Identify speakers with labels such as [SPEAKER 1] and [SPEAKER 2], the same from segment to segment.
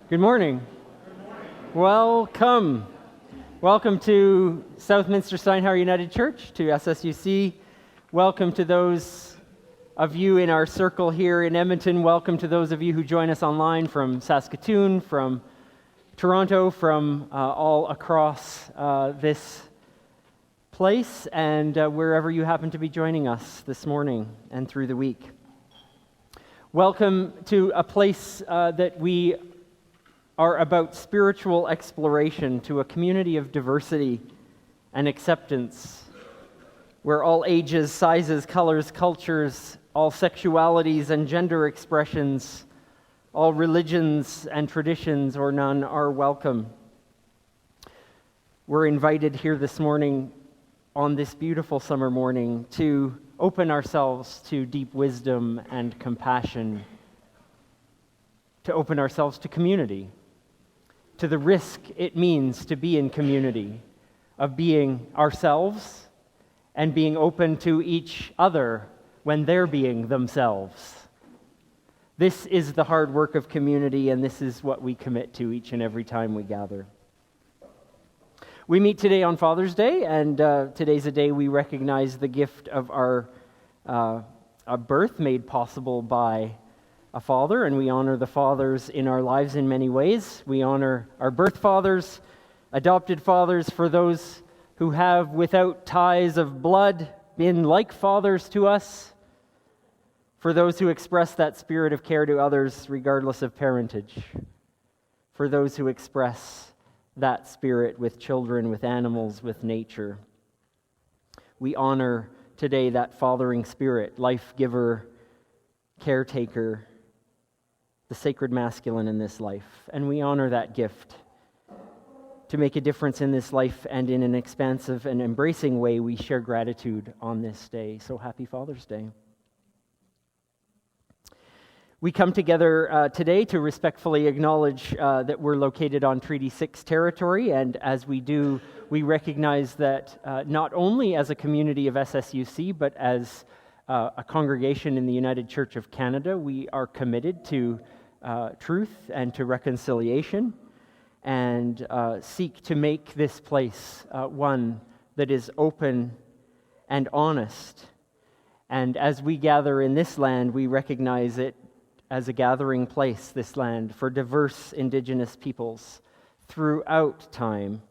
[SPEAKER 1] Good morning. Welcome. Welcome to Southminster Steinhauer United Church, to SSUC. Welcome to those of you in our circle here in Edmonton. Welcome to those of you who join us online from Saskatoon, from Toronto, from all across this place, and wherever you happen to be joining us this morning and through the week. Welcome to a place that we are about spiritual exploration, to a community of diversity and acceptance, where all ages, sizes, colors, cultures, all sexualities and gender expressions, all religions and traditions or none are welcome. We're invited here this morning, on this beautiful summer morning, to open ourselves to deep wisdom and compassion, to open ourselves to community, to the risk it means to be in community, of being ourselves and being open to each other when they're being themselves. This is the hard work of community, and this is what we commit to each and every time we gather. We meet today on Father's Day, and today's a day we recognize the gift of our birth made possible by a father, and we honor the fathers in our lives in many ways. We honor our birth fathers, adopted fathers, for those who have, without ties of blood, been like fathers to us, for those who express that spirit of care to others regardless of parentage, for those who express that spirit with children, with animals, with nature. We honor today that fathering spirit, life giver, caretaker, the sacred masculine in this life. And we honor that gift. To make a difference in this life and in an expansive and embracing way, we share gratitude on this day. So happy Father's Day. We come together today to respectfully acknowledge that we're located on Treaty 6 territory, and as we do, we recognize that not only as a community of SSUC, but as a congregation in the United Church of Canada, we are committed to truth and to reconciliation, and seek to make this place one that is open and honest. And as we gather in this land, we recognize it as a gathering place, this land, for diverse Indigenous peoples throughout time,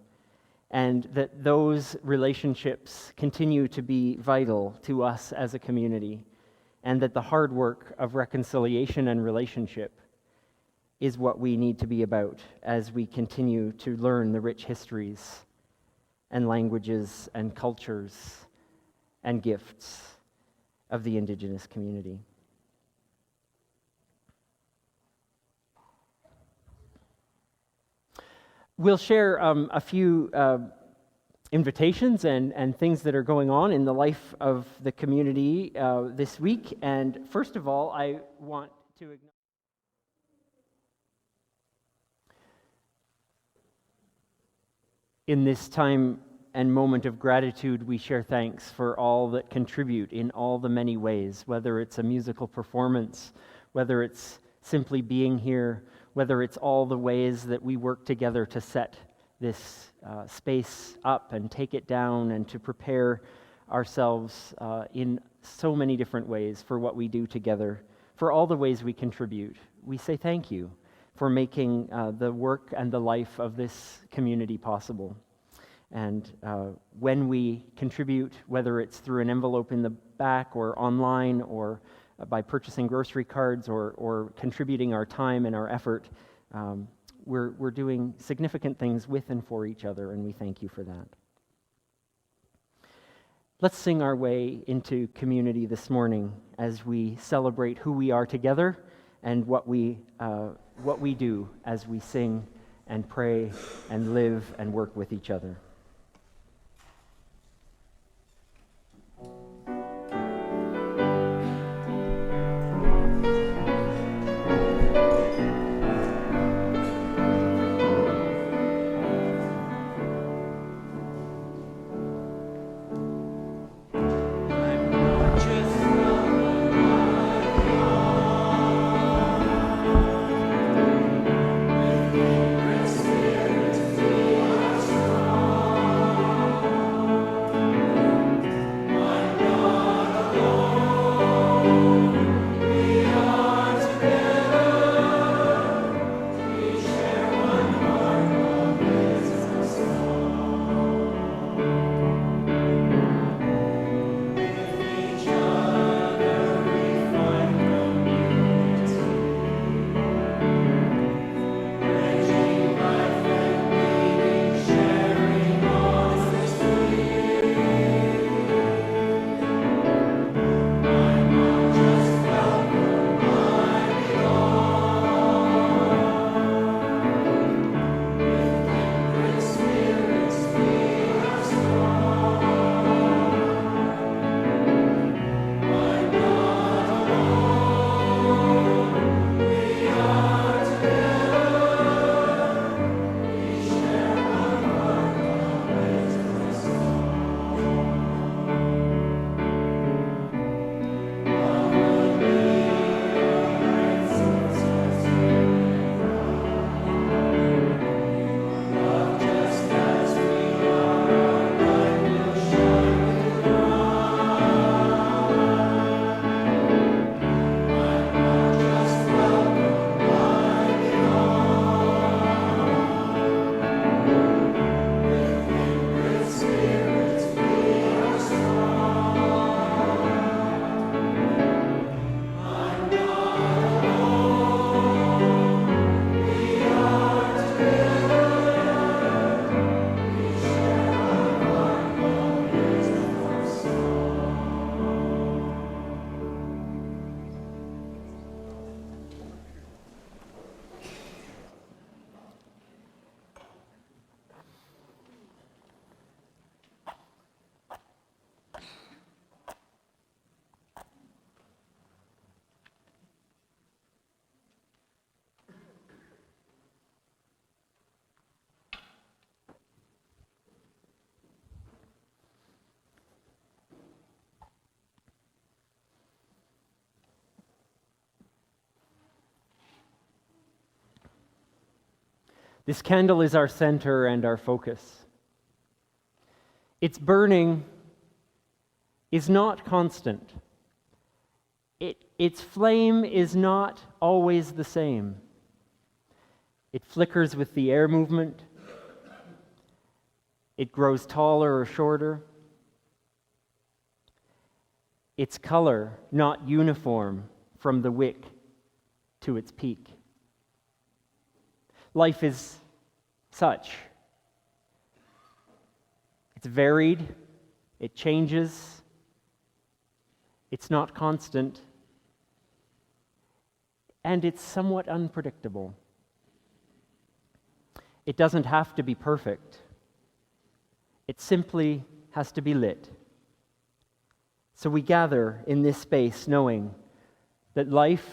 [SPEAKER 1] and that those relationships continue to be vital to us as a community, and that the hard work of reconciliation and relationship is what we need to be about as we continue to learn the rich histories and languages and cultures and gifts of the Indigenous community. We'll share a few invitations and things that are going on in the life of the community this week. And first of all, I want to acknowledge in this time and moment of gratitude, we share thanks for all that contribute in all the many ways, whether it's a musical performance, whether it's simply being here, whether it's all the ways that we work together to set this space up and take it down and to prepare ourselves in so many different ways for what we do together, for all the ways we contribute. We say thank you for making the work and the life of this community possible. And when we contribute, whether it's through an envelope in the back or online or by purchasing grocery cards or contributing our time and our effort, we're doing significant things with and for each other, and we thank you for that. Let's sing our way into community this morning as we celebrate who we are together and what we do as we sing and pray and live and work with each other. This candle is our center and our focus. Its burning is not constant. Its flame is not always the same. It flickers with the air movement. It grows taller or shorter. Its color not uniform from the wick to its peak. Life is such. It's varied. It changes. It's not constant. And it's somewhat unpredictable. It doesn't have to be perfect. It simply has to be lit. So we gather in this space knowing that life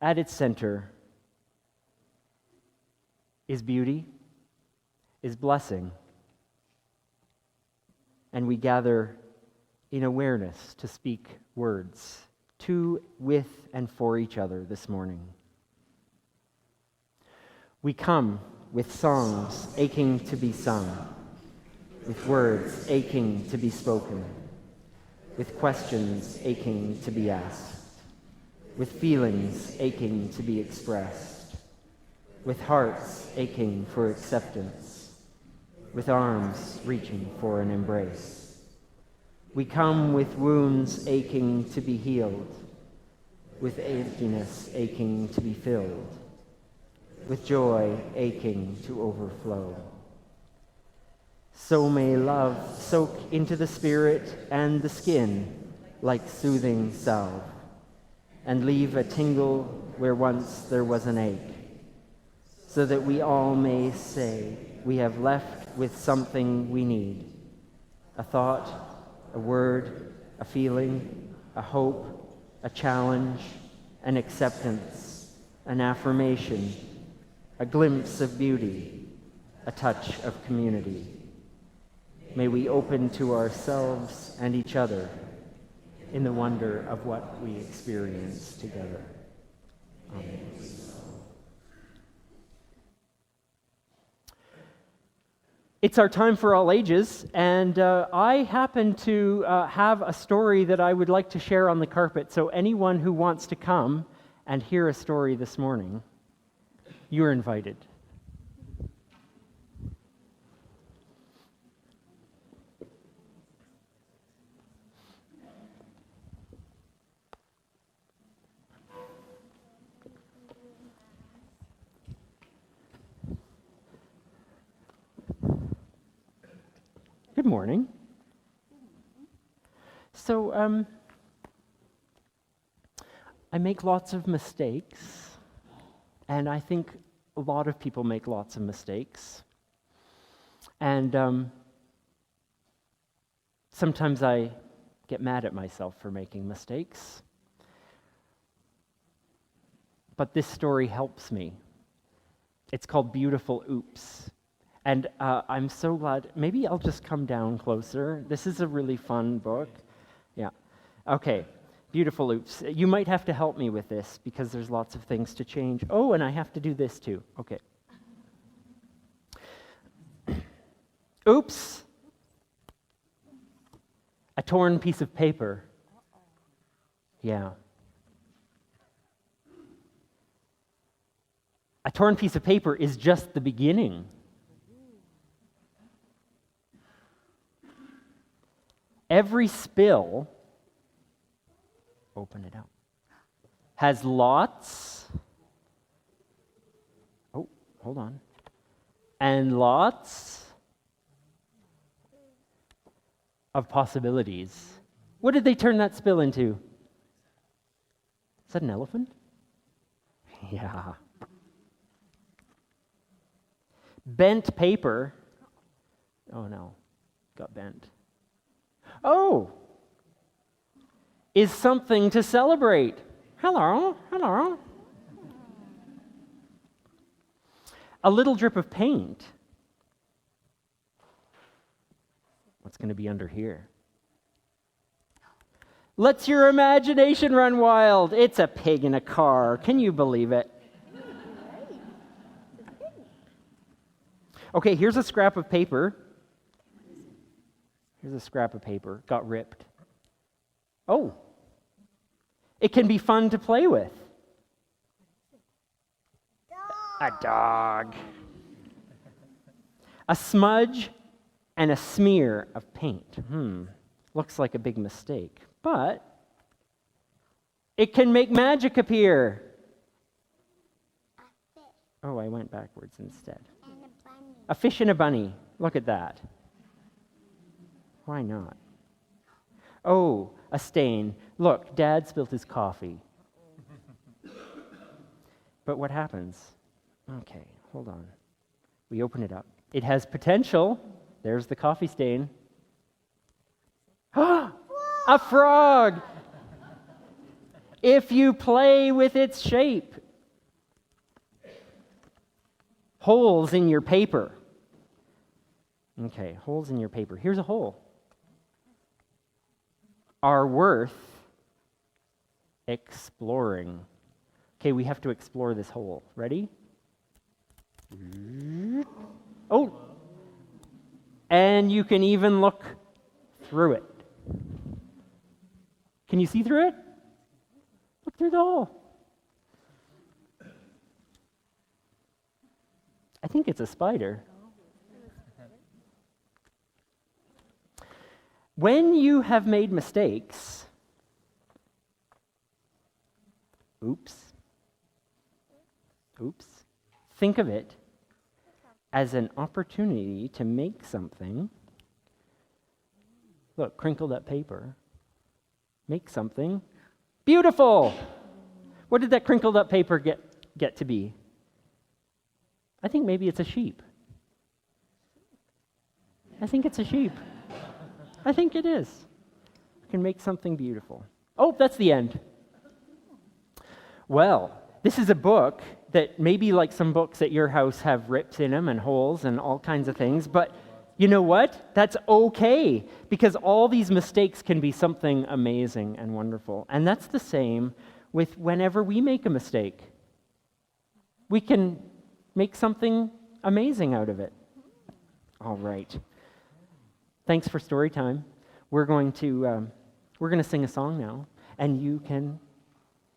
[SPEAKER 1] at its center is beauty, is blessing. And we gather in awareness to speak words to, with, and for each other this morning. We come with songs aching to be sung, with words aching to be spoken, with questions aching to be asked, with feelings aching to be expressed, with hearts aching for acceptance, with arms reaching for an embrace. We come with wounds aching to be healed, with emptiness aching to be filled, with joy aching to overflow. So may love soak into the spirit and the skin like soothing salve, and leave a tingle where once there was an ache, so that we all may say we have left with something we need, a thought, a word, a feeling, a hope, a challenge, an acceptance, an affirmation, a glimpse of beauty, a touch of community. May we open to ourselves and each other in the wonder of what we experience together. Amen. It's our time for all ages, and I happen to have a story that I would like to share on the carpet. So anyone who wants to come and hear a story this morning, you're invited. Good morning. So, I make lots of mistakes, and I think a lot of people make lots of mistakes. And sometimes I get mad at myself for making mistakes. But this story helps me. It's called Beautiful Oops. And I'm so glad, maybe I'll just come down closer. This is a really fun book. Yeah. Okay, Beautiful Oops. You might have to help me with this because there's lots of things to change. Oh, and I have to do this too. Okay. Oops. A torn piece of paper. Yeah. A torn piece of paper is just the beginning. Every spill, open it up, has lots, oh, hold on, and lots of possibilities. What did they turn that spill into? Is that an elephant? Yeah. Bent paper, oh no, got bent. Oh, is something to celebrate. Hello, hello. A little drip of paint. What's going to be under here? Let's your imagination run wild. It's a pig in a car. Can you believe it? Okay, here's a scrap of paper. Here's a scrap of paper. Got ripped. Oh. It can be fun to play with. A dog. A smudge and a smear of paint. Looks like a big mistake. But it can make magic appear. Oh, I went backwards instead.
[SPEAKER 2] And a bunny.
[SPEAKER 1] A fish and a bunny. Look at that. Why not? Oh, a stain. Look, Dad spilled his coffee. But what happens? Okay, hold on. We open it up. It has potential. There's the coffee stain. A frog! If you play with its shape. Holes in your paper. Okay, holes in your paper. Here's a hole. Are worth exploring. Okay, we have to explore this hole. Ready? Oh! And you can even look through it. Can you see through it? Look through the hole. I think it's a spider. When you have made mistakes, oops, think of it as an opportunity to make something. Look, crinkled up paper. Make something beautiful. What did that crinkled up paper get to be? I think maybe it's a sheep. I think it's a sheep. I think it is. You can make something beautiful. Oh, that's the end. Well, this is a book that maybe like some books at your house have rips in them and holes and all kinds of things, but you know what? That's okay, because all these mistakes can be something amazing and wonderful. And that's the same with whenever we make a mistake. We can make something amazing out of it. All right. Thanks for story time. We're going to sing a song now, and you can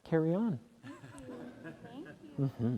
[SPEAKER 1] carry on.
[SPEAKER 2] Thank you.
[SPEAKER 1] Mm-hmm.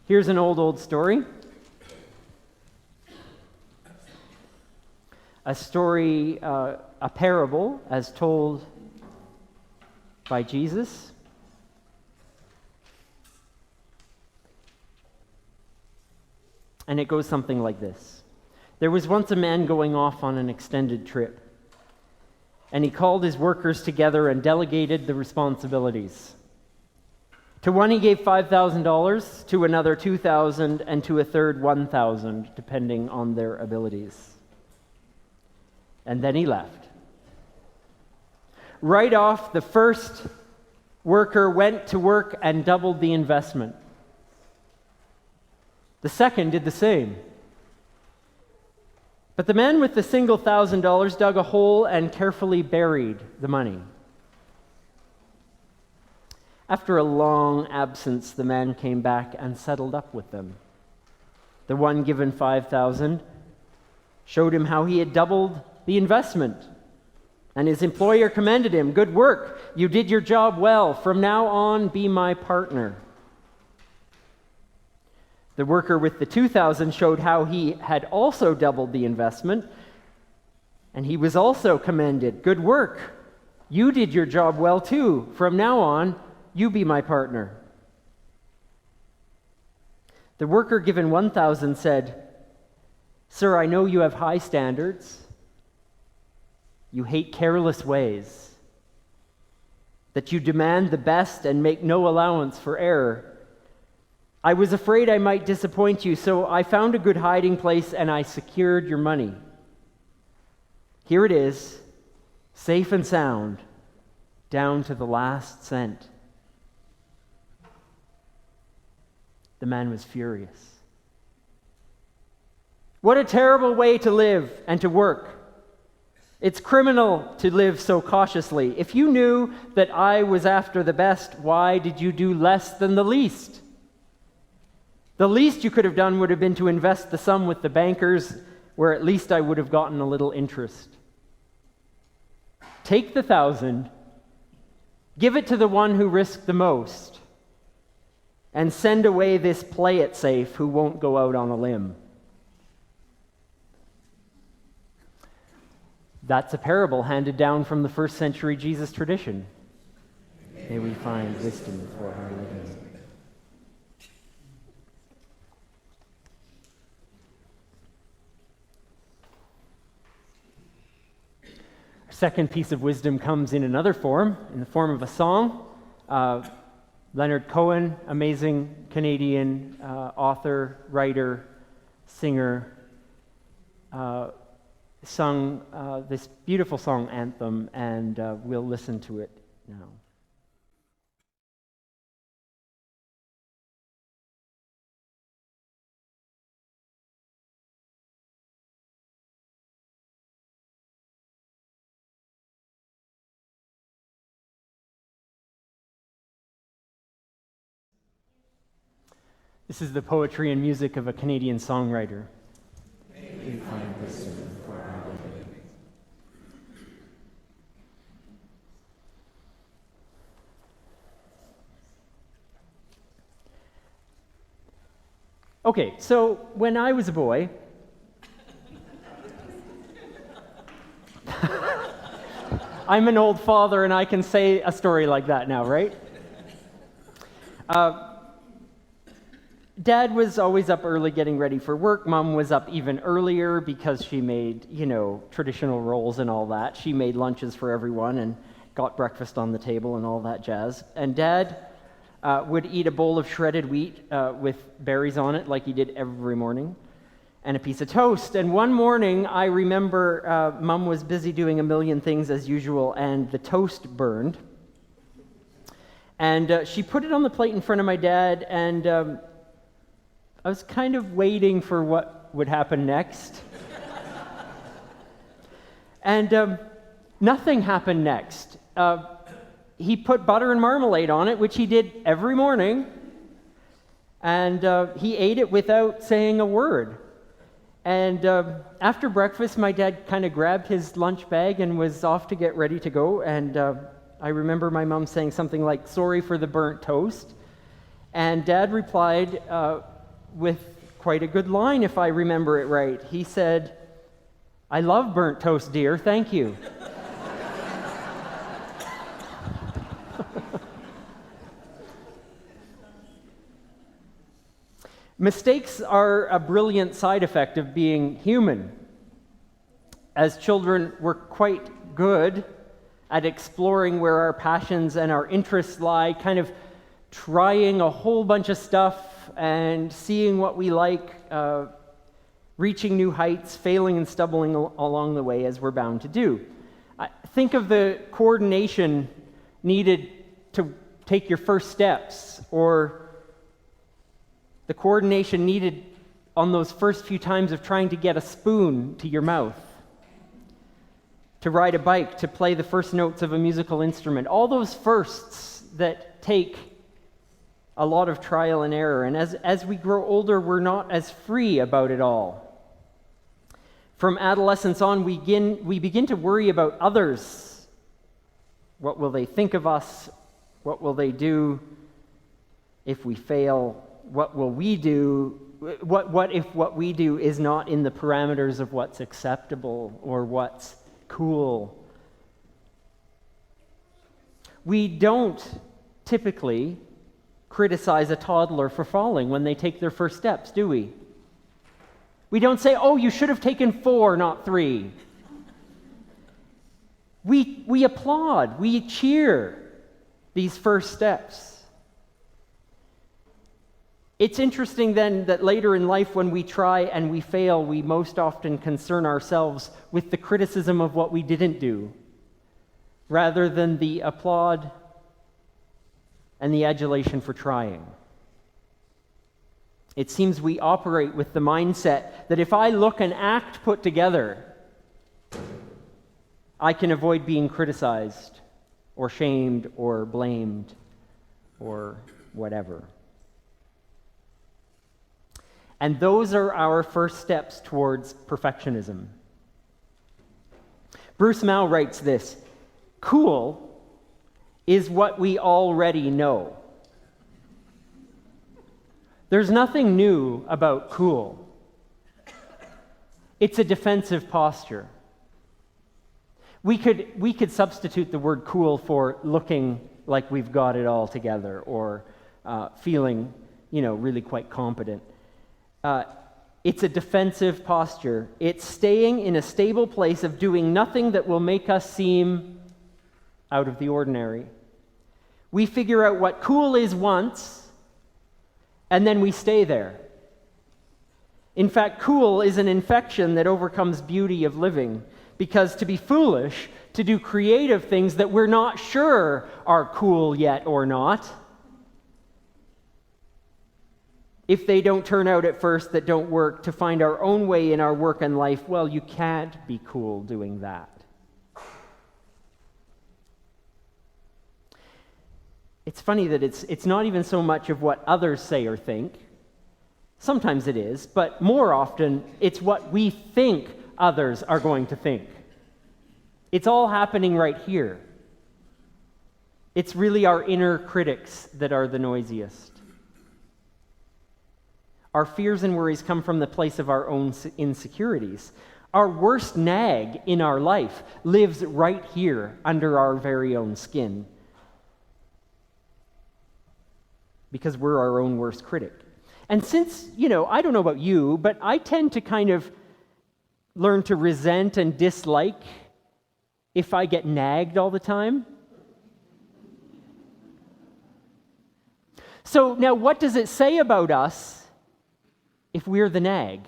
[SPEAKER 1] Here's an old story. A story, a parable as told by Jesus. And it goes something like this. There was once a man going off on an extended trip, and he called his workers together and delegated the responsibilities. To one he gave $5,000, to another $2,000, and to a third $1,000, depending on their abilities. And then he left. Right off, the first worker went to work and doubled the investment. The second did the same. But the man with the single $1,000 dug a hole and carefully buried the money. After a long absence, the man came back and settled up with them. The one given $5,000 showed him how he had doubled the investment. And his employer commended him. Good work. You did your job well. From now on, be my partner. The worker with the $2,000 showed how he had also doubled the investment. And he was also commended. Good work. You did your job well too. From now on, you be my partner. The worker given $1,000 said, Sir, I know you have high standards. You hate careless ways, that you demand the best and make no allowance for error. I was afraid I might disappoint you, so I found a good hiding place and I secured your money. Here it is, safe and sound, down to the last cent. The man was furious. What a terrible way to live and to work. It's criminal to live so cautiously. If you knew that I was after the best, why did you do less than the least? The least you could have done would have been to invest the sum with the bankers, where at least I would have gotten a little interest. Take the $1,000, give it to the one who risked the most, and send away this play it safe who won't go out on a limb. That's a parable handed down from the first century Jesus tradition. May we find wisdom for our living. Our second piece of wisdom comes in another form, in the form of a song. Leonard Cohen, amazing Canadian author, writer, singer, sung this beautiful song, Anthem, and we'll listen to it now. This is the poetry and music of a Canadian songwriter. May we find wisdom for our living. Okay, so when I was a boy, I'm an old father and I can say a story like that now, right? Dad was always up early getting ready for work. Mom was up even earlier because she made, traditional rolls and all that. She made lunches for everyone and got breakfast on the table and all that jazz. And Dad would eat a bowl of shredded wheat with berries on it like he did every morning, and a piece of toast. And one morning, I remember Mom was busy doing a million things as usual, and the toast burned. And she put it on the plate in front of my dad, and I was kind of waiting for what would happen next. And nothing happened next. He put butter and marmalade on it, which he did every morning, and he ate it without saying a word. And after breakfast, my dad kind of grabbed his lunch bag and was off to get ready to go, and I remember my mom saying something like, "Sorry for the burnt toast." And Dad replied, with quite a good line, if I remember it right. He said, "I love burnt toast, dear, thank you." Mistakes are a brilliant side effect of being human. As children, we're quite good at exploring where our passions and our interests lie, kind of trying a whole bunch of stuff and seeing what we like, reaching new heights, failing and stumbling along the way, as we're bound to do. Think of the coordination needed to take your first steps, or the coordination needed on those first few times of trying to get a spoon to your mouth, to ride a bike, to play the first notes of a musical instrument. All those firsts that take a lot of trial and error. And as we grow older, we're not as free about it all. From adolescence on, we begin to worry about others. What will they think of us? What will they do if we fail? What will we do? What if what we do is not in the parameters of what's acceptable or what's cool? We don't typically criticize a toddler for falling when they take their first steps, do we? We don't say, "Oh, you should have taken 4, not 3. We applaud, we cheer these first steps. It's interesting then that later in life, when we try and we fail, we most often concern ourselves with the criticism of what we didn't do, rather than the applaud and the adulation for trying. It seems we operate with the mindset that if I look and act put together, I can avoid being criticized or shamed or blamed or whatever. And those are our first steps towards perfectionism. Bruce Mao writes this: "Cool is what we already know." There's nothing new about cool. It's a defensive posture. We could substitute the word cool for looking like we've got it all together, or feeling, really quite competent. It's a defensive posture. It's staying in a stable place of doing nothing that will make us seem out of the ordinary. We figure out what cool is once, and then we stay there. In fact, cool is an infection that overcomes beauty of living, because to be foolish, to do creative things that we're not sure are cool yet or not, if they don't turn out at first, that don't work, to find our own way in our work and life, well, you can't be cool doing that. It's funny that it's not even so much of what others say or think. Sometimes it is, but more often it's what we think others are going to think. It's all happening right here. It's really our inner critics that are the noisiest. Our fears and worries come from the place of our own insecurities. Our worst nag in our life lives right here under our very own skin, because we're our own worst critic. And since, I don't know about you, but I tend to kind of learn to resent and dislike if I get nagged all the time. So now, what does it say about us if we're the nag?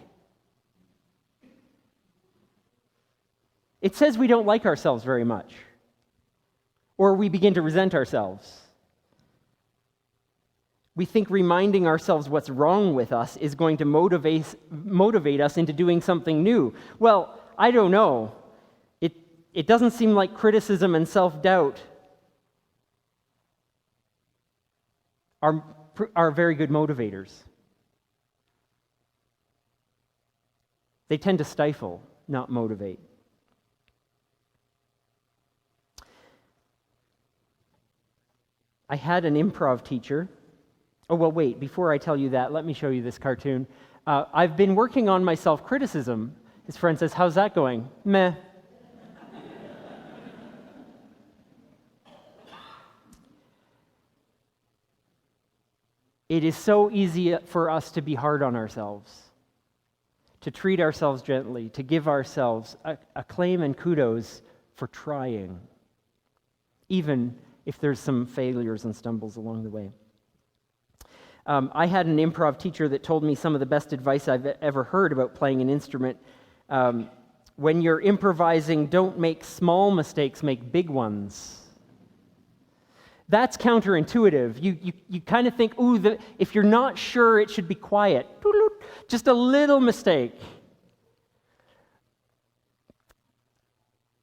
[SPEAKER 1] It says we don't like ourselves very much, or we begin to resent ourselves. We think reminding ourselves what's wrong with us is going to motivate us into doing something new. Well, I don't know. It doesn't seem like criticism and self-doubt are very good motivators. They tend to stifle, not motivate. I had an improv teacher Oh, well, wait, before I tell you that, let me show you this cartoon. I've been working on my self-criticism. His friend says, how's that going? Meh. It is so easy for us to be hard on ourselves, to treat ourselves gently, to give ourselves acclaim and kudos for trying, even if there's some failures and stumbles along the way. I had an improv teacher that told me some of the best advice I've ever heard about playing an instrument. When you're improvising, don't make small mistakes, make big ones. That's counterintuitive. You kind of think, if you're not sure, it should be quiet. Just a little mistake.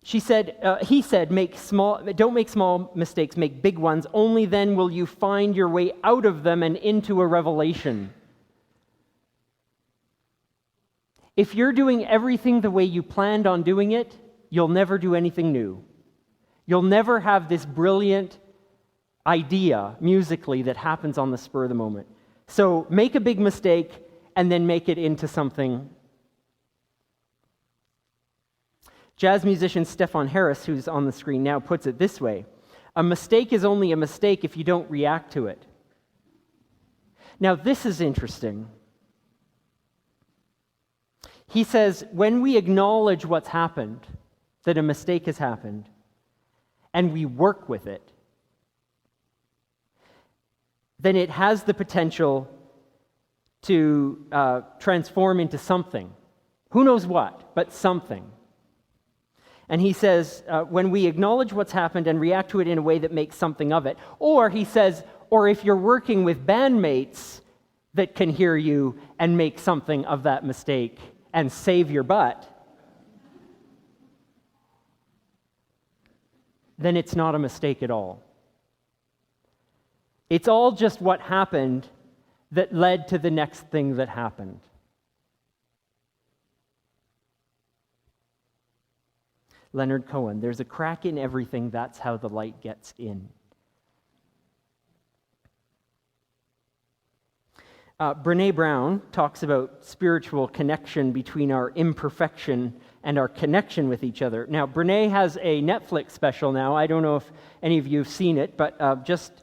[SPEAKER 1] He said, don't make small mistakes, make big ones. Only then will you find your way out of them and into a revelation. If you're doing everything the way you planned on doing it, you'll never do anything new. You'll never have this brilliant idea musically that happens on the spur of the moment. So make a big mistake and then make it into something. Jazz musician Stefan Harris, who's on the screen now, puts it this way: a mistake is only a mistake if you don't react to it. Now, this is interesting. He says, when we acknowledge what's happened, that a mistake has happened, and we work with it, then it has the potential to transform into something. Who knows what, but something. And he says, when we acknowledge what's happened and react to it in a way that makes something of it, or he says, or if you're working with bandmates that can hear you and make something of that mistake and save your butt, then it's not a mistake at all. It's all just what happened that led to the next thing that happened. Leonard Cohen, there's a crack in everything, that's how the light gets in. Brené Brown talks about spiritual connection between our imperfection and our connection with each other. Now, Brené has a Netflix special now. I don't know if any of you have seen it, but just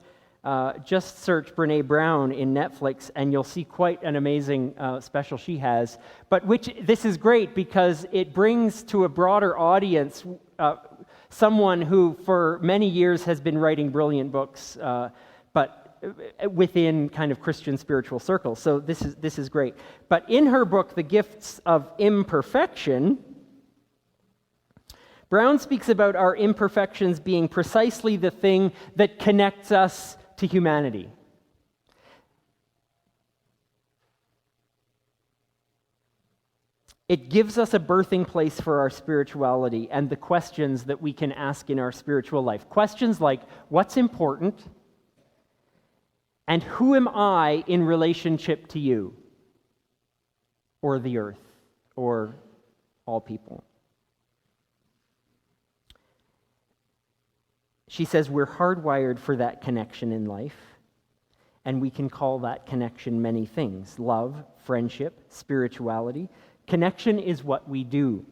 [SPEAKER 1] search Brené Brown in Netflix, and you'll see quite an amazing special she has. But this is great because it brings to a broader audience someone who, for many years, has been writing brilliant books, but within kind of Christian spiritual circles. So this is great. But in her book, The Gifts of Imperfection, Brown speaks about our imperfections being precisely the thing that connects us to humanity. It gives us a birthing place for our spirituality and the questions that we can ask in our spiritual life. Questions like, what's important? And who am I in relationship to you? Or the earth? Or all people? She says we're hardwired for that connection in life, and we can call that connection many things: love, friendship, spirituality. Connection is what we do.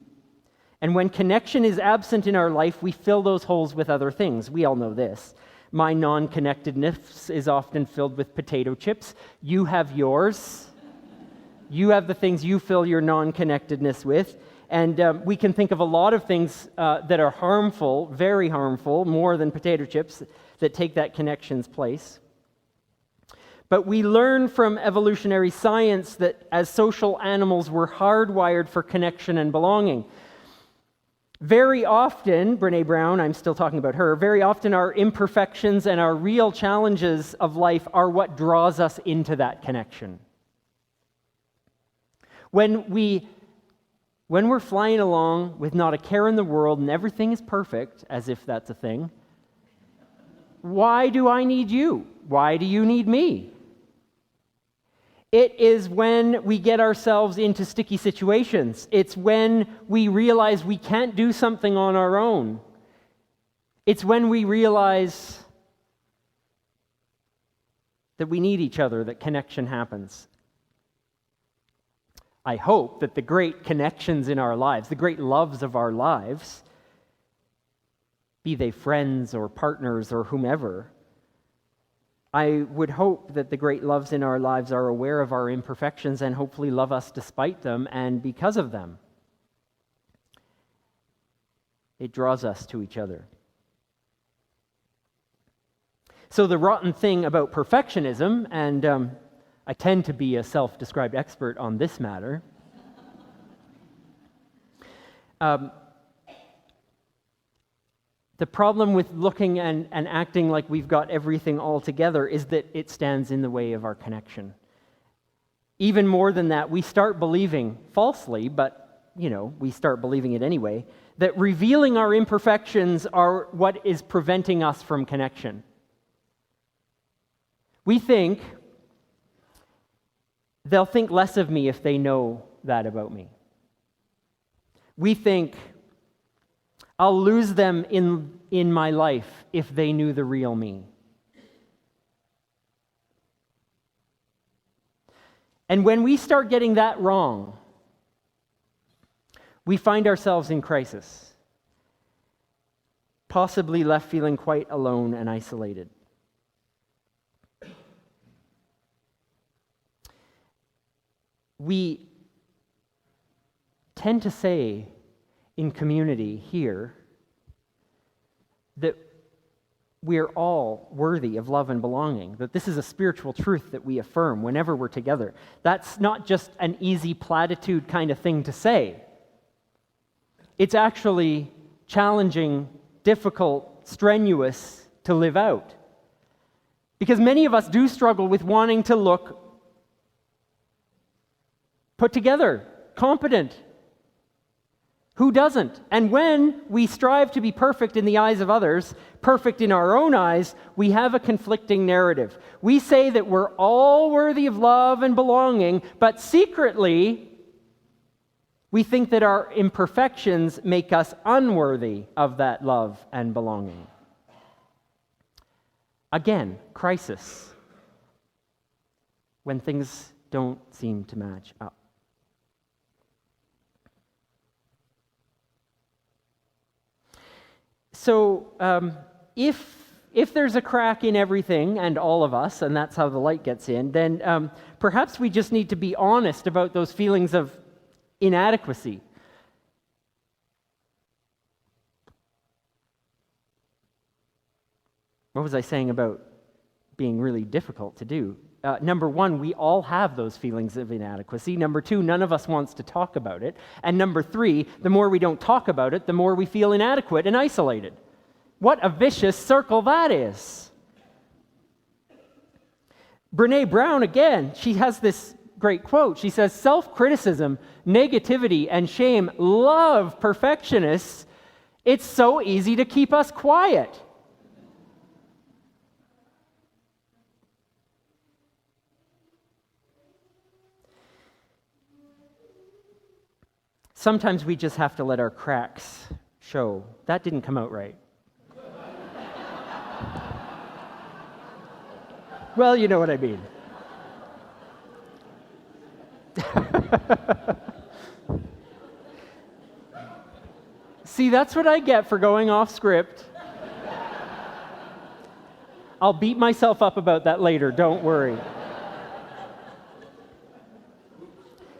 [SPEAKER 1] And when connection is absent in our life, we fill those holes with other things. We all know this. My non-connectedness is often filled with potato chips. You have yours. You have the things you fill your non-connectedness with. And we can think of a lot of things that are harmful, very harmful, more than potato chips, that take that connection's place. But we learn from evolutionary science that as social animals, we're hardwired for connection and belonging. Very often, Brené Brown, I'm still talking about her, very often our imperfections and our real challenges of life are what draws us into that connection. When we're flying along with not a care in the world and everything is perfect, as if that's a thing, why do I need you? Why do you need me? It is when we get ourselves into sticky situations. It's when we realize we can't do something on our own. It's when we realize that we need each other, that connection happens. I hope that the great connections in our lives, the great loves of our lives, be they friends or partners or whomever, I would hope that the great loves in our lives are aware of our imperfections and hopefully love us despite them and because of them. It draws us to each other. So the rotten thing about perfectionism, and I tend to be a self-described expert on this matter, the problem with looking and acting like we've got everything all together is that it stands in the way of our connection. Even more than that, we start believing, falsely, but we start believing it anyway, that revealing our imperfections are what is preventing us from connection. We think they'll think less of me if they know that about me. We think I'll lose them in my life if they knew the real me. And when we start getting that wrong, we find ourselves in crisis, possibly left feeling quite alone and isolated. We tend to say in community here that we're all worthy of love and belonging, that this is a spiritual truth that we affirm whenever we're together. That's not just an easy platitude kind of thing to say. It's actually challenging, difficult, strenuous to live out. Because many of us do struggle with wanting to look put together, competent. Who doesn't? And when we strive to be perfect in the eyes of others, perfect in our own eyes, we have a conflicting narrative. We say that we're all worthy of love and belonging, but secretly, we think that our imperfections make us unworthy of that love and belonging. Again, crisis. When things don't seem to match up. So if there's a crack in everything and all of us, and that's how the light gets in, then perhaps we just need to be honest about those feelings of inadequacy. What was I saying about being really difficult to do? Number one, we all have those feelings of inadequacy. Number two, none of us wants to talk about it. And number three, the more we don't talk about it, the more we feel inadequate and isolated. What a vicious circle that is. Brené Brown, again, she has this great quote. She says, self-criticism, negativity, and shame love perfectionists. It's so easy to keep us quiet. Sometimes we just have to let our cracks show. That didn't come out right. Well, you know what I mean. See, that's what I get for going off script. I'll beat myself up about that later, don't worry.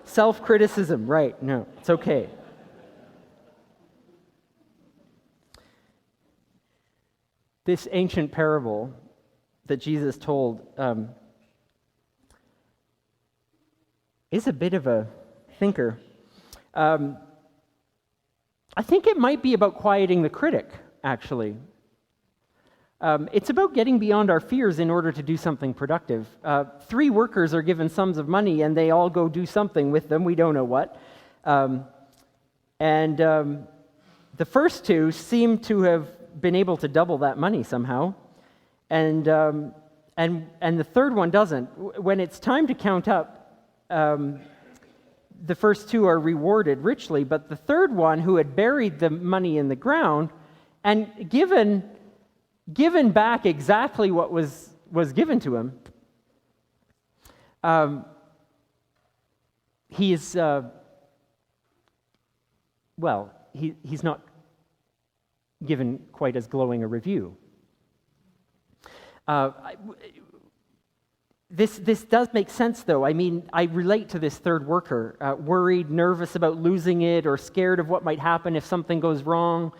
[SPEAKER 1] Self-criticism, right, no, it's okay. This ancient parable that Jesus told is a bit of a thinker. I think it might be about quieting the critic, actually. It's about getting beyond our fears in order to do something productive. 3 workers are given sums of money, and they all go do something with them. We don't know what. The first 2 seem to have been able to double that money somehow, and the third one doesn't. When it's time to count up, the first 2 are rewarded richly, but the third one, who had buried the money in the ground and given back exactly what was given to him, He is, he's not given quite as glowing a review. This does make sense, though. I mean, I relate to this third worker, worried, nervous about losing it, or scared of what might happen if something goes wrong.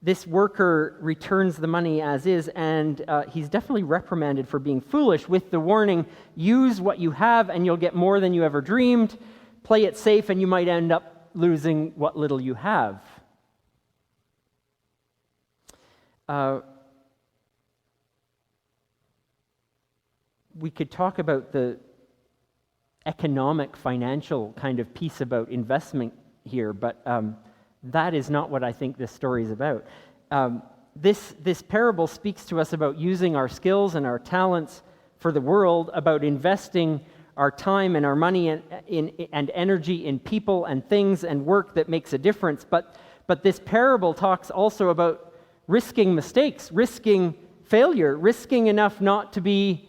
[SPEAKER 1] This worker returns the money as is, and he's definitely reprimanded for being foolish with the warning, use what you have and you'll get more than you ever dreamed. Play it safe and you might end up losing what little you have. We could talk about the economic, financial kind of piece about investment here, but that is not what I think this story is about. This parable speaks to us about using our skills and our talents for the world, about investing our time and our money and energy in people and things and work that makes a difference. But this parable talks also about risking mistakes, risking failure, risking enough not to be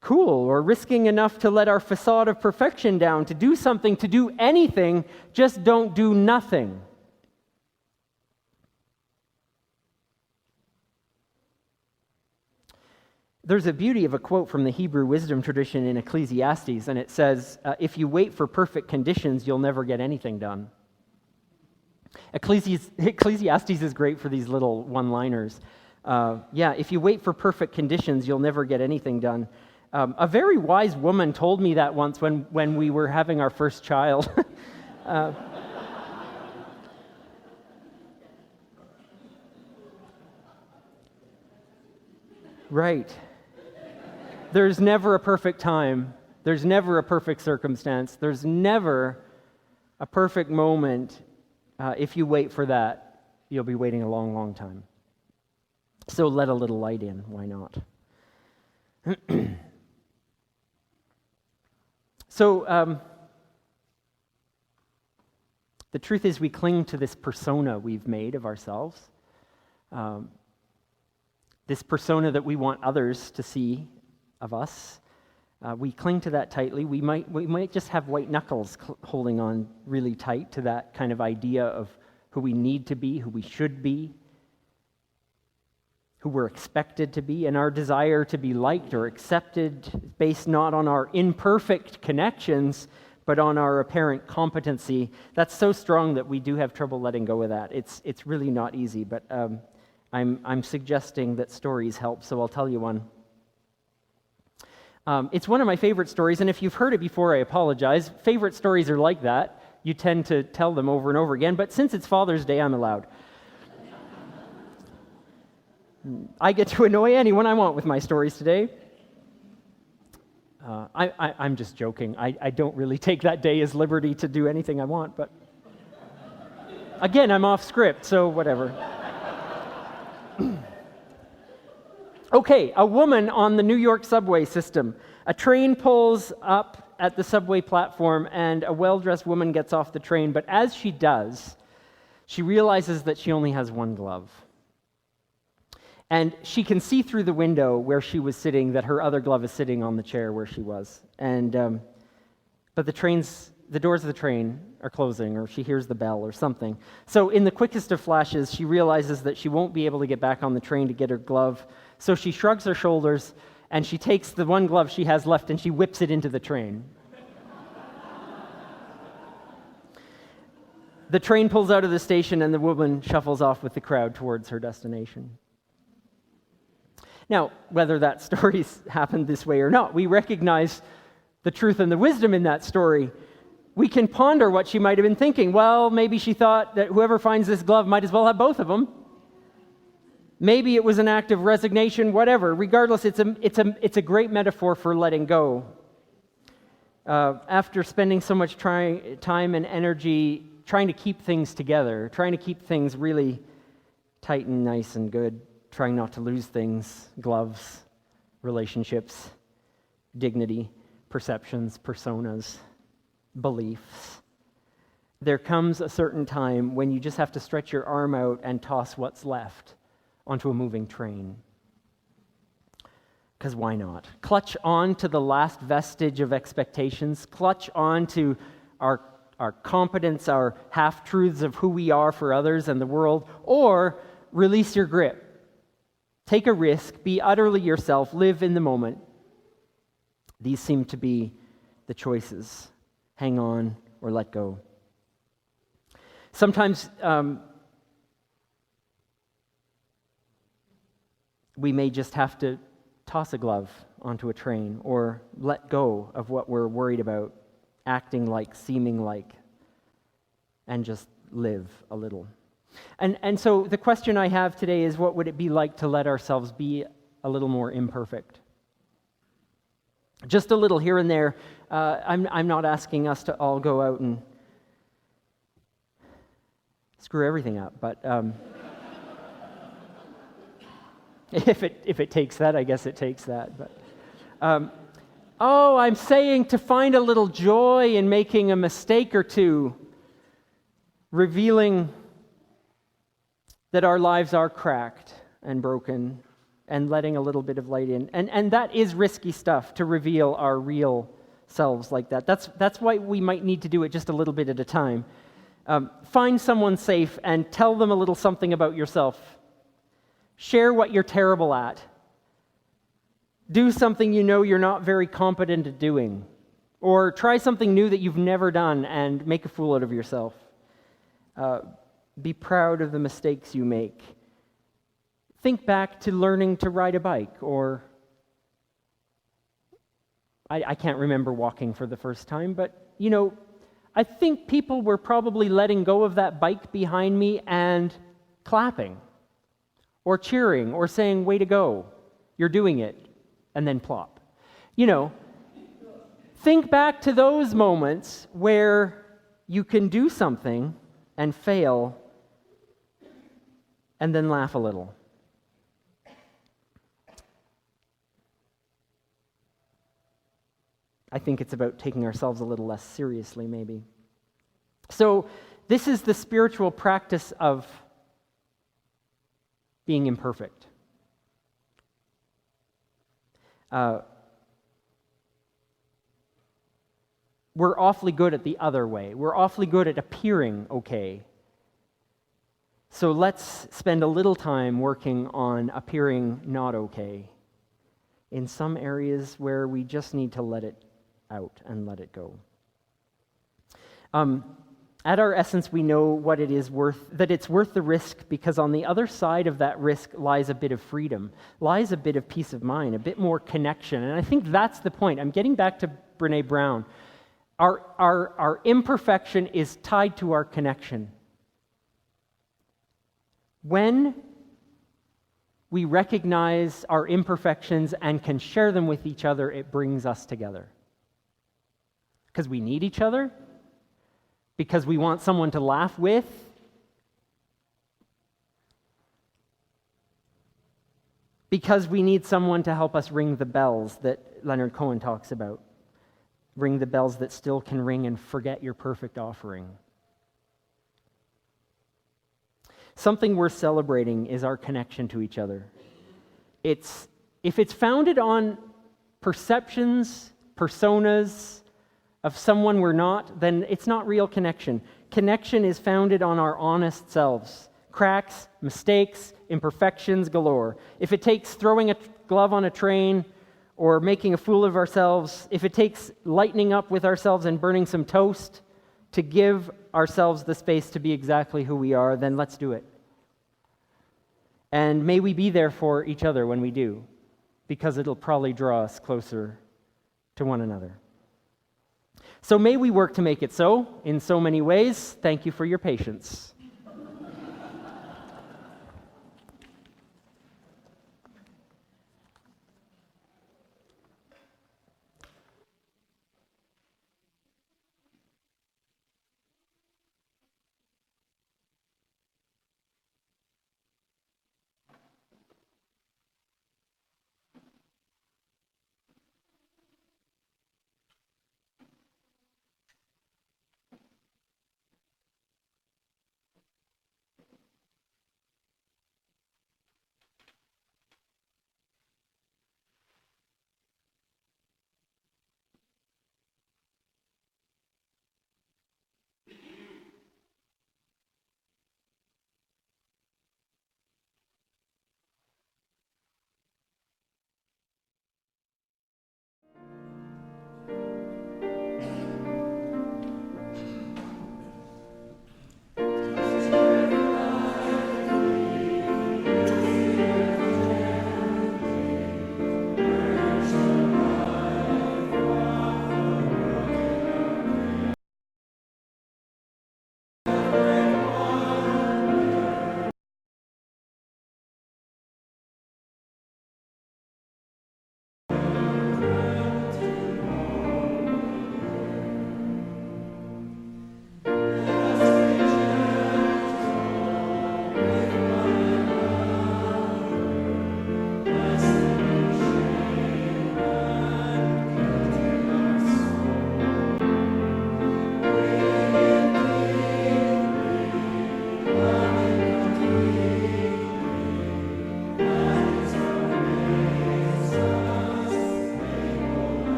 [SPEAKER 1] cool, or risking enough to let our facade of perfection down, to do something, to do anything, just don't do nothing. There's a beauty of a quote from the Hebrew wisdom tradition in Ecclesiastes, and it says, if you wait for perfect conditions, you'll never get anything done. Ecclesiastes is great for these little one-liners. If you wait for perfect conditions, you'll never get anything done. A very wise woman told me that once when we were having our first child. Right. There's never a perfect time. There's never a perfect circumstance. There's never a perfect moment. If you wait for that, you'll be waiting a long, long time. So let a little light in. Why not? So the truth is we cling to this persona we've made of ourselves, this persona that we want others to see of us. We cling to that tightly. We might just have white knuckles holding on really tight to that kind of idea of who we need to be, who we should be, who we're expected to be, and our desire to be liked or accepted based not on our imperfect connections, but on our apparent competency. That's so strong that we do have trouble letting go of that. It's really not easy, but I'm suggesting that stories help, so I'll tell you one. It's one of my favorite stories, and if you've heard it before, I apologize. Favorite stories are like that. You tend to tell them over and over again, but since it's Father's Day, I'm allowed. I get to annoy anyone I want with my stories today. I'm just joking. I don't really take that day as liberty to do anything I want, but again, I'm off script, so whatever. Okay, a woman on the New York subway system. A train pulls up at the subway platform, and a well-dressed woman gets off the train, but as she does, she realizes that she only has one glove. And she can see through the window where she was sitting that her other glove is sitting on the chair where she was. And but the doors of the train are closing, or she hears the bell or something. So in the quickest of flashes, she realizes that she won't be able to get back on the train to get her glove. So she shrugs her shoulders, and she takes the one glove she has left, and she whips it into the train. The train pulls out of the station, and the woman shuffles off with the crowd towards her destination. Now, whether that story's happened this way or not, we recognize the truth and the wisdom in that story. We can ponder what she might have been thinking. Well, maybe she thought that whoever finds this glove might as well have both of them. Maybe it was an act of resignation, whatever. Regardless, it's a great metaphor for letting go. After spending so much time and energy trying to keep things together, trying to keep things really tight and nice and good, trying not to lose things, gloves, relationships, dignity, perceptions, personas, beliefs. There comes a certain time when you just have to stretch your arm out and toss what's left onto a moving train. Because why not? Clutch on to the last vestige of expectations. Clutch on to our competence, our half-truths of who we are for others and the world, or release your grip. Take a risk, be utterly yourself, live in the moment. These seem to be the choices. Hang on or let go. Sometimes we may just have to toss a glove onto a train or let go of what we're worried about, acting like, seeming like, and just live a little. And so the question I have today is, what would it be like to let ourselves be a little more imperfect? Just a little here and there. I'm not asking us to all go out and screw everything up, but if it takes that, I guess it takes that. But I'm saying to find a little joy in making a mistake or two, revealing that our lives are cracked and broken, and letting a little bit of light in. And that is risky stuff, to reveal our real selves like that. That's why we might need to do it just a little bit at a time. Find someone safe and tell them a little something about yourself. Share what you're terrible at. Do something you know you're not very competent at doing. Or try something new that you've never done and make a fool out of yourself. Be proud of the mistakes you make. Think back to learning to ride a bike, or I can't remember walking for the first time, but I think people were probably letting go of that bike behind me and clapping, or cheering, or saying, "Way to go, you're doing it," and then plop. Think back to those moments where you can do something and fail, and then laugh a little. I think it's about taking ourselves a little less seriously, maybe. So, this is the spiritual practice of being imperfect. We're awfully good at the other way. We're awfully good at appearing okay. So let's spend a little time working on appearing not okay in some areas where we just need to let it out and let it go. At our essence, we know what it is worth, that it's worth the risk, because on the other side of that risk lies a bit of freedom, lies a bit of peace of mind, a bit more connection. And I think that's the point. I'm getting back to Brené Brown. Our imperfection is tied to our connection. When we recognize our imperfections and can share them with each other, it brings us together. Because we need each other, because we want someone to laugh with, because we need someone to help us ring the bells that Leonard Cohen talks about. Ring the bells that still can ring and forget your perfect offering. Something worth celebrating is our connection to each other. If it's founded on perceptions, personas of someone we're not, then it's not real connection. Connection is founded on our honest selves. Cracks, mistakes, imperfections galore. If it takes throwing a glove on a train or making a fool of ourselves, if it takes lightening up with ourselves and burning some toast to give ourselves the space to be exactly who we are, then let's do it. And may we be there for each other when we do, because it'll probably draw us closer to one another. So may we work to make it so, in so many ways. Thank you for your patience.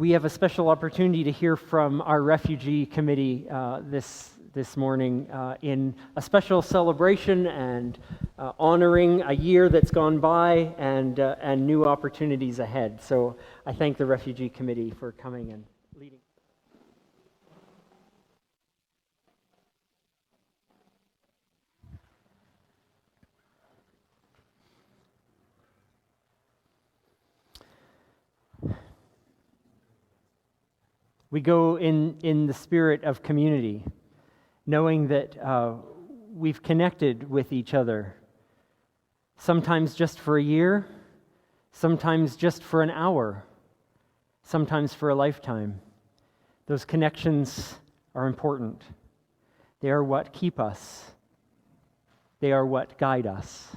[SPEAKER 1] We have a special opportunity to hear from our refugee committee this morning in a special celebration and honoring a year that's gone by and new opportunities ahead. So I thank the refugee committee for coming and leading. We go in the spirit of community, knowing that we've connected with each other, sometimes just for a year, sometimes just for an hour, sometimes for a lifetime. Those connections are important. They are what keep us. They are what guide us.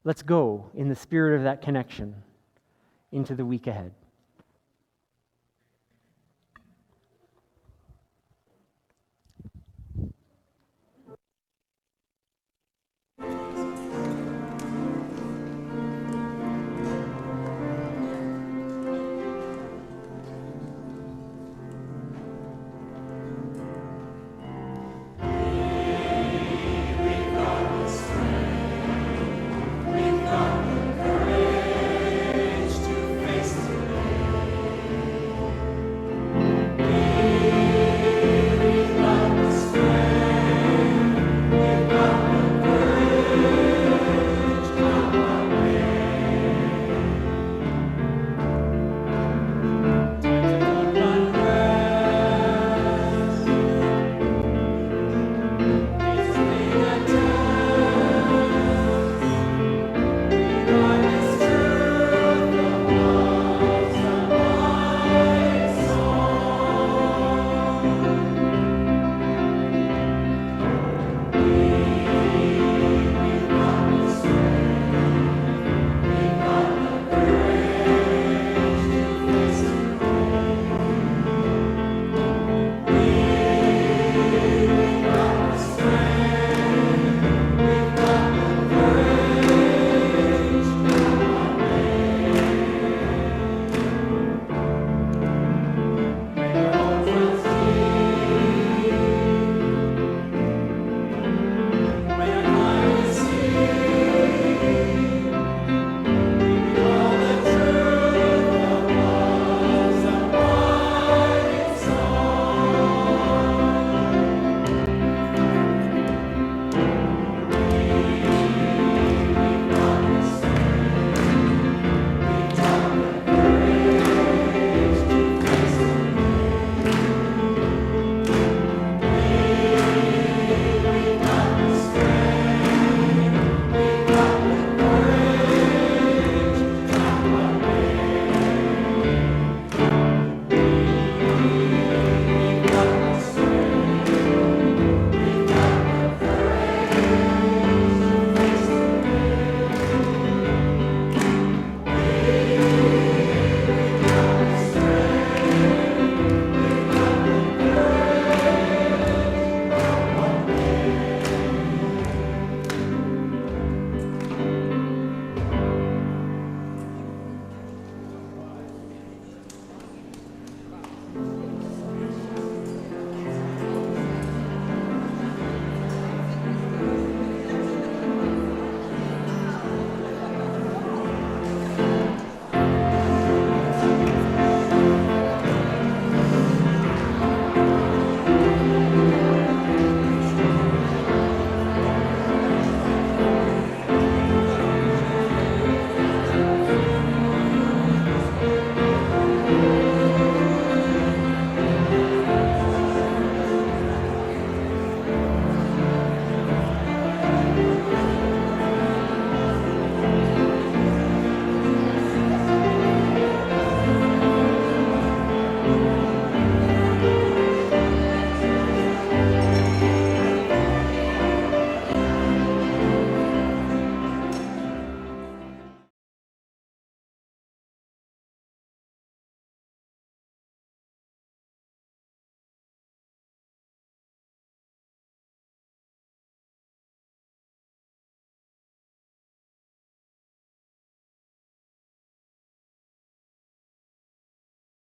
[SPEAKER 1] Let's go in the spirit of that connection into the week ahead.